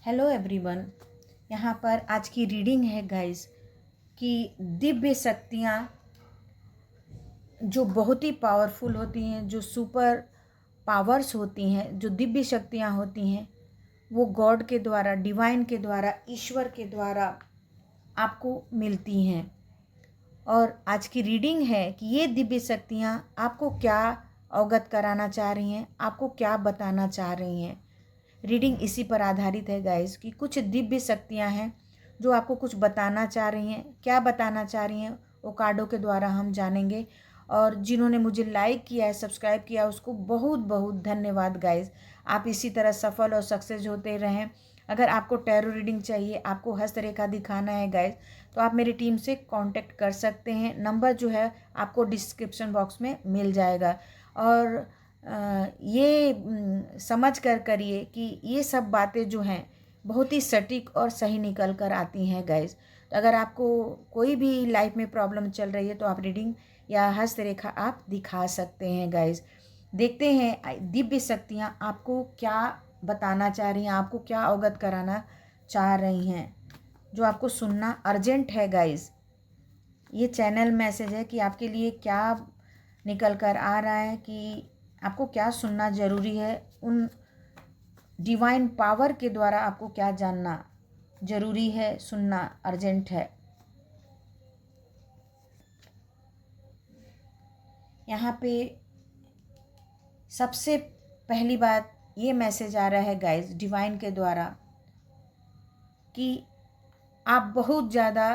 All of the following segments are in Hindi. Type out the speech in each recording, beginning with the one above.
Hello everyone. यहाँ पर आज की रीडिंग है गाइस कि दिव्य शक्तियाँ जो बहुत ही पावरफुल होती हैं, जो सुपर पावर्स होती हैं, जो दिव्य शक्तियाँ होती हैं, वो गॉड के द्वारा, डिवाइन के द्वारा, ईश्वर के द्वारा आपको मिलती हैं। और आज की रीडिंग है कि ये दिव्य शक्तियाँ आपको क्या अवगत कराना चाह रही हैं, आपको क्या बताना चाह रही हैं। रीडिंग इसी पर आधारित है गाइस कि कुछ दिव्य शक्तियाँ हैं जो आपको कुछ बताना चाह रही हैं। क्या बताना चाह रही हैं वो कार्डों के द्वारा हम जानेंगे। और जिन्होंने मुझे लाइक किया है, सब्सक्राइब किया, उसको बहुत बहुत धन्यवाद गाइस। आप इसी तरह सफल और सक्सेस होते रहें। अगर आपको टैरो रीडिंग चाहिए, आपको हस्तरेखा दिखाना है गाइस, तो आप मेरी टीम से कांटेक्ट कर सकते हैं। नंबर जो है आपको डिस्क्रिप्शन बॉक्स में मिल जाएगा। और ये समझ कर करिए कि ये सब बातें जो हैं बहुत ही सटीक और सही निकल कर आती हैं गाइस। तो अगर आपको कोई भी लाइफ में प्रॉब्लम चल रही है तो आप रीडिंग या हस्तरेखा आप दिखा सकते हैं गाइस। देखते हैं दिव्य शक्तियाँ आपको क्या बताना चाह रही हैं, आपको क्या अवगत कराना चाह रही हैं, जो आपको सुनना अर्जेंट है गाइस। ये चैनल मैसेज है कि आपके लिए क्या निकल कर आ रहा है, कि आपको क्या सुनना ज़रूरी है, उन डिवाइन पावर के द्वारा आपको क्या जानना ज़रूरी है, सुनना अर्जेंट है। यहाँ पे सबसे पहली बात ये मैसेज आ रहा है गाइस डिवाइन के द्वारा कि आप बहुत ज़्यादा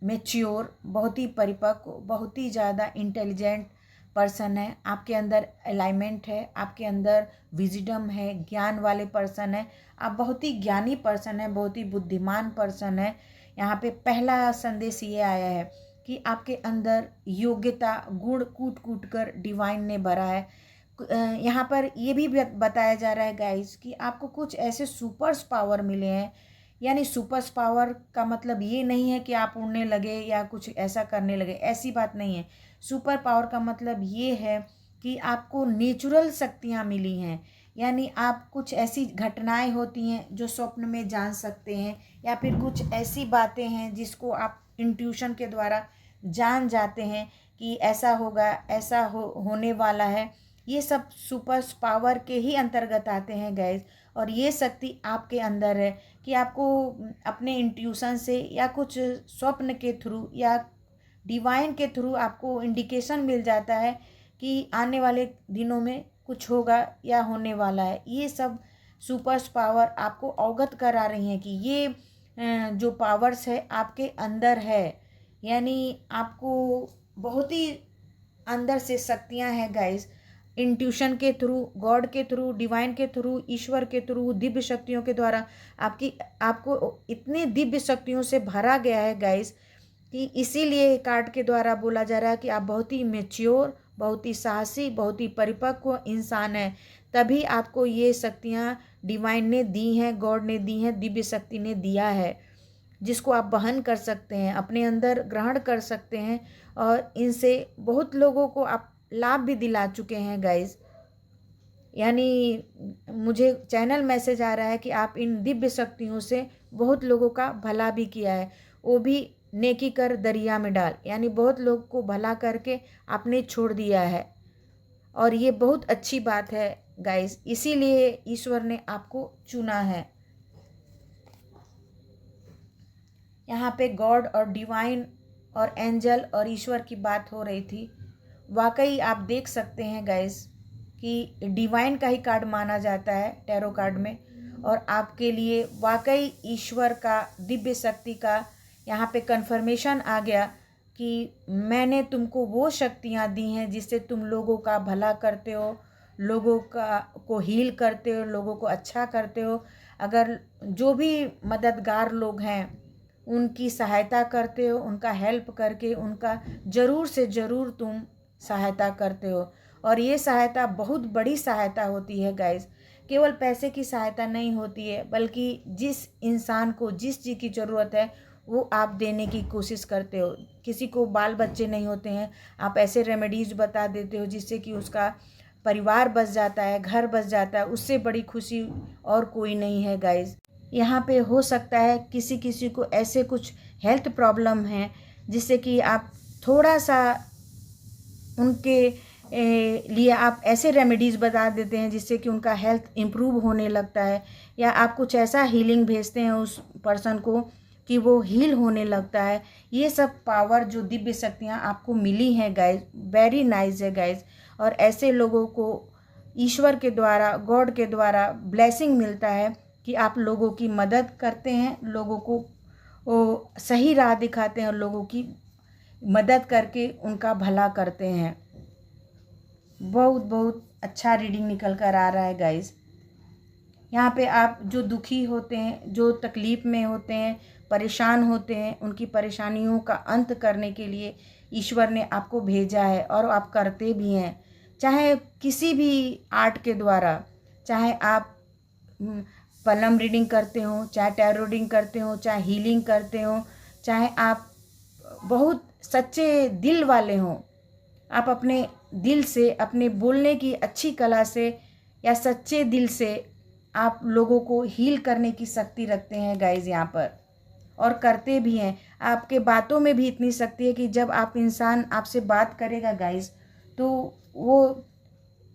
मैच्योर, बहुत ही परिपक्व, बहुत ही ज़्यादा इंटेलिजेंट पर्सन है। आपके अंदर अलाइनमेंट है, आपके अंदर विजडम है, ज्ञान वाले पर्सन है। आप बहुत ही ज्ञानी पर्सन है, बहुत ही बुद्धिमान पर्सन है। यहाँ पे पहला संदेश ये आया है कि आपके अंदर योग्यता, गुण कूट कूट कर डिवाइन ने भरा है। यहाँ पर ये भी बताया जा रहा है गाइस कि आपको कुछ ऐसे सुपर्स पावर मिले हैं। यानी सुपर पावर का मतलब ये नहीं है कि आप उड़ने लगे या कुछ ऐसा करने लगे, ऐसी बात नहीं है। सुपर पावर का मतलब ये है कि आपको नेचुरल शक्तियाँ मिली हैं। यानी आप कुछ ऐसी घटनाएं होती हैं जो स्वप्न में जान सकते हैं, या फिर कुछ ऐसी बातें हैं जिसको आप इंट्यूशन के द्वारा जान जाते हैं कि ऐसा होगा, ऐसा होने वाला है। ये सब सुपर पावर के ही अंतर्गत आते हैं गाइस। और ये शक्ति आपके अंदर है कि आपको अपने इंट्यूशन से या कुछ स्वप्न के थ्रू या डिवाइन के थ्रू आपको इंडिकेशन मिल जाता है कि आने वाले दिनों में कुछ होगा या होने वाला है। ये सब सुपर पावर आपको अवगत करा रही हैं कि ये जो पावर्स है आपके अंदर है। यानी आपको बहुत ही अंदर से शक्तियां हैं गाइस। इंट्यूशन के थ्रू, गॉड के थ्रू, डिवाइन के थ्रू, ईश्वर के थ्रू, दिव्य शक्तियों के द्वारा आपको इतनी दिव्य शक्तियों से भरा गया है गाइस कि इसीलिए कार्ड के द्वारा बोला जा रहा है कि आप बहुत ही मैच्योर, बहुत ही साहसी, बहुत ही परिपक्व इंसान हैं। तभी आपको ये शक्तियाँ डिवाइन ने दी हैं, गॉड ने दी हैं, दिव्य शक्ति ने दिया है, जिसको आप वहन कर सकते हैं, अपने अंदर ग्रहण कर सकते हैं। और इनसे बहुत लोगों को आप लाभ भी दिला चुके हैं गाइस। यानी मुझे चैनल मैसेज आ रहा है कि आप इन दिव्य शक्तियों से बहुत लोगों का भला भी किया है, वो भी नेकी कर दरिया में डाल। यानी बहुत लोग को भला करके आपने छोड़ दिया है, और ये बहुत अच्छी बात है गाइस। इसीलिए ईश्वर ने आपको चुना है। यहाँ पे गॉड और डिवाइन और एंजल और ईश्वर की बात हो रही थी। वाकई आप देख सकते हैं गाइस कि डिवाइन का ही कार्ड माना जाता है टैरो कार्ड में। और आपके लिए वाकई ईश्वर का, दिव्य शक्ति का यहाँ पे कंफर्मेशन आ गया कि मैंने तुमको वो शक्तियाँ दी हैं जिससे तुम लोगों का भला करते हो, लोगों को हील करते हो, लोगों को अच्छा करते हो। अगर जो भी मददगार लोग हैं उनकी सहायता करते हो, उनका हेल्प करके उनका ज़रूर से ज़रूर तुम सहायता करते हो। और ये सहायता बहुत बड़ी सहायता होती है गाइस। केवल पैसे की सहायता नहीं होती है, बल्कि जिस इंसान को जिस चीज़ की ज़रूरत है वो आप देने की कोशिश करते हो। किसी को बाल बच्चे नहीं होते हैं, आप ऐसे रेमेडीज़ बता देते हो जिससे कि उसका परिवार बच जाता है, घर बच जाता है। उससे बड़ी खुशी और कोई नहीं है गाइस। यहाँ पे हो सकता है किसी किसी को ऐसे कुछ हेल्थ प्रॉब्लम है जिससे कि आप थोड़ा सा उनके लिए आप ऐसे रेमेडीज़ बता देते हैं जिससे कि उनका हेल्थ इम्प्रूव होने लगता है, या आप कुछ ऐसा हीलिंग भेजते हैं उस पर्सन को कि वो हील होने लगता है। ये सब पावर जो दिव्य शक्तियाँ आपको मिली हैं गाइज, वेरी नाइस है गाइज। और ऐसे लोगों को ईश्वर के द्वारा, गॉड के द्वारा ब्लेसिंग मिलता है कि आप लोगों की मदद करते हैं, लोगों को वो सही राह दिखाते हैं और लोगों की मदद करके उनका भला करते हैं। बहुत बहुत अच्छा रीडिंग निकल कर आ रहा है गाइज। यहाँ पे आप जो दुखी होते हैं, जो तकलीफ़ में होते हैं, परेशान होते हैं, उनकी परेशानियों का अंत करने के लिए ईश्वर ने आपको भेजा है और आप करते भी हैं। चाहे किसी भी आर्ट के द्वारा, चाहे आप पलम रीडिंग करते हो, चाहे टैरो रीडिंग करते हो, चाहे हीलिंग करते हो, चाहे आप बहुत सच्चे दिल वाले हों, आप अपने दिल से, अपने बोलने की अच्छी कला से या सच्चे दिल से आप लोगों को हील करने की शक्ति रखते हैं गाइज यहाँ पर, और करते भी हैं। आपके बातों में भी इतनी शक्ति है कि जब आप इंसान आपसे बात करेगा गाइज, तो वो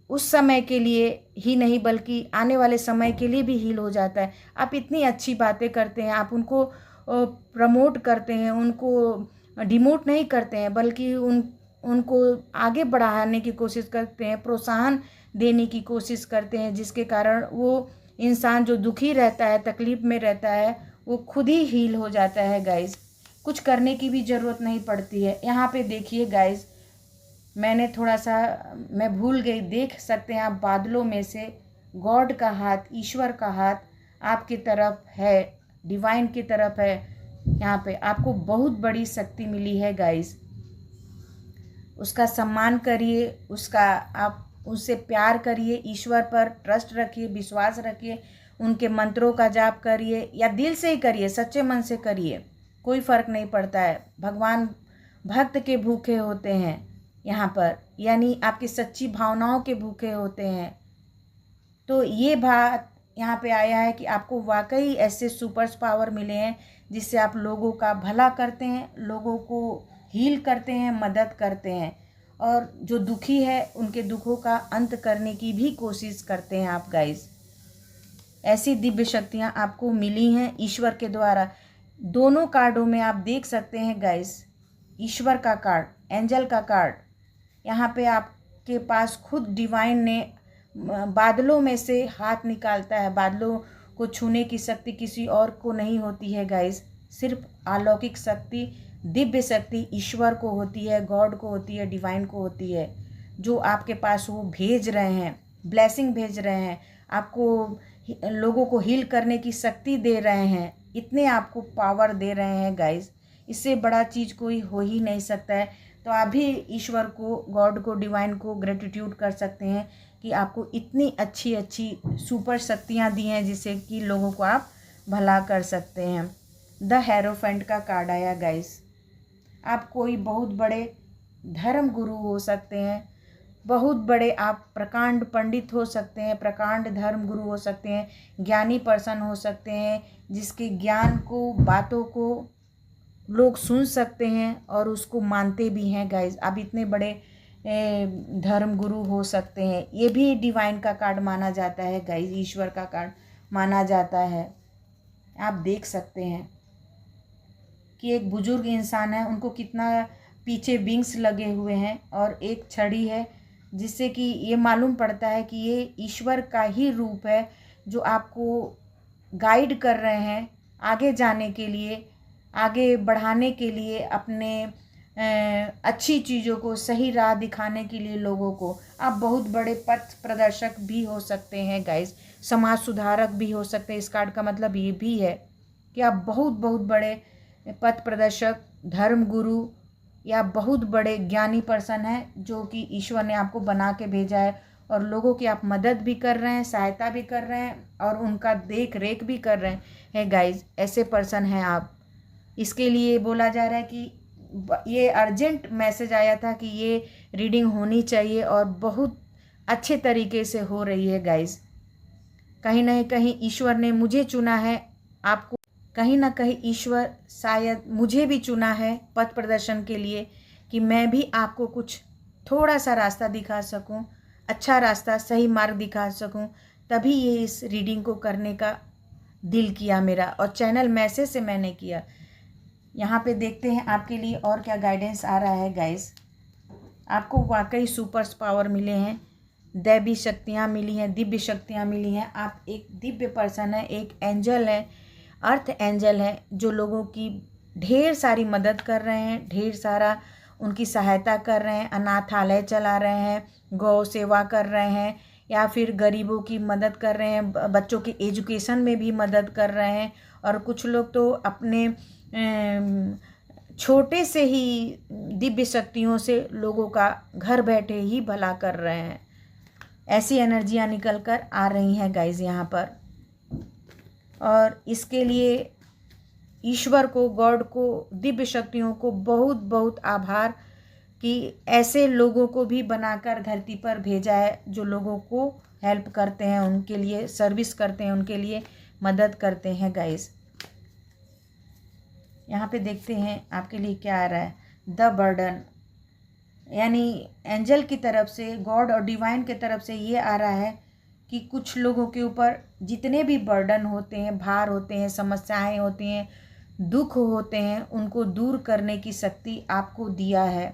उस समय के लिए ही नहीं बल्कि आने वाले समय के लिए भी हील हो जाता है। आप इतनी अच्छी बातें करते हैं, आप उनको प्रमोट करते हैं, उनको डिमोट नहीं करते हैं, बल्कि उनको आगे बढ़ाने की कोशिश करते हैं, प्रोत्साहन देने की कोशिश करते हैं, जिसके कारण वो इंसान जो दुखी रहता है, तकलीफ़ में रहता है, वो खुद ही हील हो जाता है गाइज। कुछ करने की भी ज़रूरत नहीं पड़ती है। यहाँ पे देखिए गाइज, मैंने थोड़ा सा, मैं भूल गई, देख सकते हैं आप बादलों में से गॉड का हाथ, ईश्वर का हाथ आपकी तरफ है, डिवाइन की तरफ है। यहाँ पे आपको बहुत बड़ी शक्ति मिली है गाइज। उसका सम्मान करिए, आप उससे प्यार करिए, ईश्वर पर ट्रस्ट रखिए, विश्वास रखिए, उनके मंत्रों का जाप करिए, या दिल से ही करिए, सच्चे मन से करिए, कोई फ़र्क नहीं पड़ता है। भगवान भक्त के भूखे होते हैं यहाँ पर, यानी आपकी सच्ची भावनाओं के भूखे होते हैं। तो ये बात यहाँ पे आया है कि आपको वाकई ऐसे सुपर पावर मिले हैं जिससे आप लोगों का भला करते हैं, लोगों को हील करते हैं, मदद करते हैं, और जो दुखी है उनके दुखों का अंत करने की भी कोशिश करते हैं आप गाइस। ऐसी दिव्य शक्तियाँ आपको मिली हैं ईश्वर के द्वारा। दोनों कार्डों में आप देख सकते हैं गाइस, ईश्वर का कार्ड, एंजल का कार्ड। यहाँ पे आपके पास खुद डिवाइन ने बादलों में से हाथ निकालता है। बादलों को छूने की शक्ति किसी और को नहीं होती है गाइस, सिर्फ अलौकिक शक्ति, दिव्य शक्ति ईश्वर को होती है, गॉड को होती है, डिवाइन को होती है, जो आपके पास वो भेज रहे हैं, ब्लेसिंग भेज रहे हैं, आपको लोगों को हील करने की शक्ति दे रहे हैं, इतने आपको पावर दे रहे हैं गाइस। इससे बड़ा चीज़ कोई हो ही नहीं सकता है। तो आप भी ईश्वर को, गॉड को, डिवाइन को ग्रेटिट्यूड कर सकते हैं कि आपको इतनी अच्छी अच्छी सुपर शक्तियाँ दी हैं जिससे कि लोगों को आप भला कर सकते हैं। द हेरोफेंट का कार्ड आया गाइस। आप कोई बहुत बड़े धर्म गुरु हो सकते हैं, बहुत बड़े आप प्रकांड पंडित हो सकते हैं, प्रकांड धर्म गुरु हो सकते हैं, ज्ञानी पर्सन हो सकते हैं, जिसके ज्ञान को, बातों को लोग सुन सकते हैं और उसको मानते भी हैं गाइज। आप इतने बड़े धर्म गुरु हो सकते हैं। ये भी डिवाइन का कार्ड माना जाता है गाइज, ईश्वर का कार्ड माना जाता है। आप देख सकते हैं कि एक बुजुर्ग इंसान है, उनको कितना पीछे विंग्स लगे हुए हैं और एक छड़ी है, जिससे कि ये मालूम पड़ता है कि ये ईश्वर का ही रूप है जो आपको गाइड कर रहे हैं आगे जाने के लिए, आगे बढ़ाने के लिए, अपने अच्छी चीज़ों को सही राह दिखाने के लिए लोगों को। आप बहुत बड़े पथ प्रदर्शक भी हो सकते हैं गाइस, समाज सुधारक भी हो सकते हैं। इस कार्ड का मतलब ये भी है कि आप बहुत बहुत बड़े पथ प्रदर्शक, धर्म गुरु या बहुत बड़े ज्ञानी पर्सन हैं जो कि ईश्वर ने आपको बना के भेजा है, और लोगों की आप मदद भी कर रहे हैं, सहायता भी कर रहे हैं और उनका देख रेख भी कर रहे हैं गाइज। ऐसे पर्सन हैं आप। इसके लिए बोला जा रहा है कि ये अर्जेंट मैसेज आया था कि ये रीडिंग होनी चाहिए और बहुत अच्छे तरीके से हो रही है गाइज। कहीं ना कहीं ईश्वर ने मुझे चुना है आपको कहीं ना कहीं ईश्वर शायद मुझे भी चुना है पथ प्रदर्शन के लिए, कि मैं भी आपको कुछ थोड़ा सा रास्ता दिखा सकूं, अच्छा रास्ता, सही मार्ग दिखा सकूं। तभी ये इस रीडिंग को करने का दिल किया मेरा, और चैनल मैसेज से मैंने किया। यहाँ पे देखते हैं आपके लिए और क्या गाइडेंस आ रहा है गाइस। आपको वाकई सुपर पावर मिले हैं, दैवी शक्तियाँ मिली हैं, दिव्य शक्तियाँ मिली हैं। आप एक दिव्य पर्सन है, एक एंजल है, अर्थ एंजल है, जो लोगों की ढेर सारी मदद कर रहे हैं, ढेर सारा उनकी सहायता कर रहे हैं, अनाथालय चला रहे हैं, गौ सेवा कर रहे हैं, या फिर गरीबों की मदद कर रहे हैं, बच्चों के एजुकेशन में भी मदद कर रहे हैं। और कुछ लोग तो अपने छोटे से ही दिव्य शक्तियों से लोगों का घर बैठे ही भला कर रहे हैं। ऐसी एनर्जियाँ निकल कर आ रही हैं गाइज यहाँ पर। और इसके लिए ईश्वर को, गॉड को, दिव्य शक्तियों को बहुत बहुत आभार कि ऐसे लोगों को भी बनाकर धरती पर भेजा है, जो लोगों को हेल्प करते हैं, उनके लिए सर्विस करते हैं, उनके लिए मदद करते हैं गाइस। यहाँ पे देखते हैं आपके लिए क्या आ रहा है। द बर्डन, यानी एंजल की तरफ से, गॉड और डिवाइन की तरफ से ये आ रहा है कि कुछ लोगों के ऊपर जितने भी बर्डन होते हैं, भार होते हैं, समस्याएं होती हैं, दुख होते हैं, उनको दूर करने की शक्ति आपको दिया है।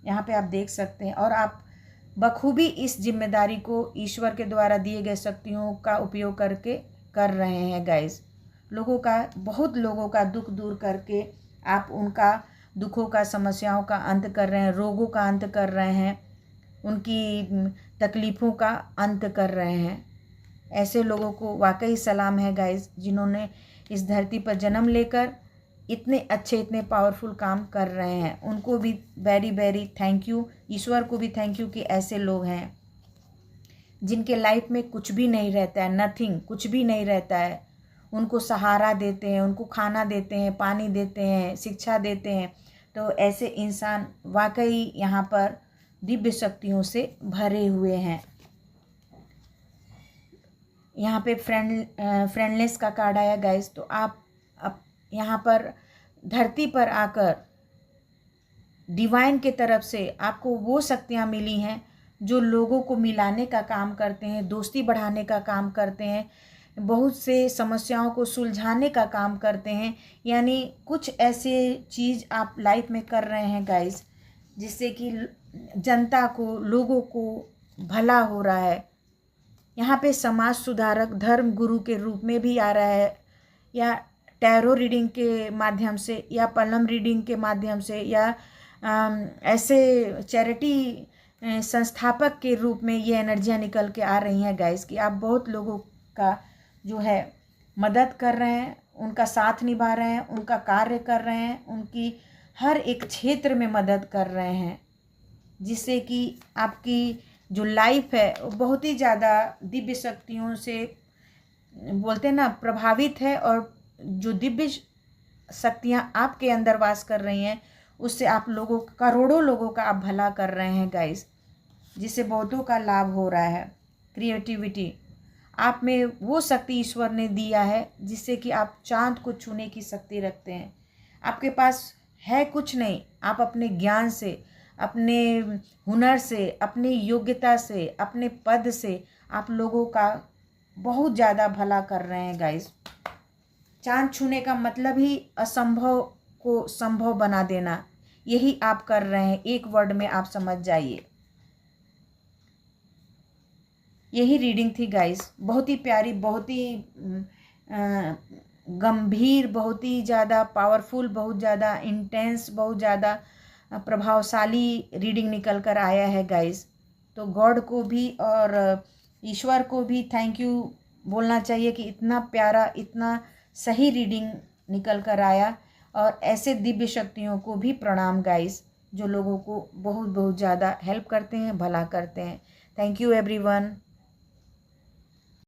यहाँ पे आप देख सकते हैं, और आप बखूबी इस जिम्मेदारी को ईश्वर के द्वारा दिए गए शक्तियों का उपयोग करके कर रहे हैं गाइस। बहुत लोगों का दुख दूर करके आप उनका दुखों का, समस्याओं का अंत कर रहे हैं, रोगों का अंत कर रहे हैं, उनकी तकलीफ़ों का अंत कर रहे हैं। ऐसे लोगों को वाकई सलाम है गाइस, जिन्होंने इस धरती पर जन्म लेकर इतने अच्छे, इतने पावरफुल काम कर रहे हैं। उनको भी वेरी वेरी थैंक यू। ईश्वर को भी थैंक यू कि ऐसे लोग हैं जिनके लाइफ में कुछ भी नहीं रहता है, नथिंग, कुछ भी नहीं रहता है, उनको सहारा देते हैं, उनको खाना देते हैं, पानी देते हैं, शिक्षा देते हैं। तो ऐसे इंसान वाकई यहाँ पर दिव्य शक्तियों से भरे हुए हैं। यहाँ पे फ्रेंडलेस का कार्ड आया गाइस। तो आप यहाँ पर धरती पर आकर डिवाइन के तरफ से आपको वो शक्तियाँ मिली हैं जो लोगों को मिलाने का काम करते हैं, दोस्ती बढ़ाने का काम करते हैं, बहुत से समस्याओं को सुलझाने का काम करते हैं। यानी कुछ ऐसे चीज़ आप लाइफ में कर रहे हैं गाइस, जिससे कि जनता को, लोगों को भला हो रहा है। यहाँ पे समाज सुधारक, धर्म गुरु के रूप में भी आ रहा है, या टैरो रीडिंग के माध्यम से, या पलम रीडिंग के माध्यम से, या ऐसे चैरिटी संस्थापक के रूप में ये एनर्जियाँ निकल के आ रही हैं गाइस, कि आप बहुत लोगों का जो है मदद कर रहे हैं, उनका साथ निभा रहे हैं, उनका कार्य कर रहे हैं, उनकी हर एक क्षेत्र में मदद कर रहे हैं, जिससे कि आपकी जो लाइफ है वो बहुत ही ज़्यादा दिव्य शक्तियों से, बोलते हैं ना, प्रभावित है। और जो दिव्य शक्तियाँ आपके अंदर वास कर रही हैं, उससे आप लोगों, करोड़ों लोगों का आप भला कर रहे हैं गाइस, जिससे बहुतों का लाभ हो रहा है। क्रिएटिविटी, आप में वो शक्ति ईश्वर ने दिया है जिससे कि आप चांद को छूने की शक्ति रखते हैं। आपके पास है कुछ नहीं, आप अपने ज्ञान से, अपने हुनर से, अपनी योग्यता से, अपने पद से आप लोगों का बहुत ज़्यादा भला कर रहे हैं गाइस। चांद छूने का मतलब ही असंभव को संभव बना देना, यही आप कर रहे हैं। एक वर्ड में आप समझ जाइए। यही रीडिंग थी गाइस, बहुत ही प्यारी, बहुत ही गंभीर, बहुत ही ज़्यादा पावरफुल, बहुत ज़्यादा इंटेंस, बहुत ज़्यादा प्रभावशाली रीडिंग निकल कर आया है गाइस। तो गॉड को भी और ईश्वर को भी थैंक यू बोलना चाहिए कि इतना प्यारा, इतना सही रीडिंग निकल कर आया। और ऐसे दिव्य शक्तियों को भी प्रणाम गाइस, जो लोगों को बहुत बहुत ज़्यादा हेल्प करते हैं, भला करते हैं। Thank you everyone.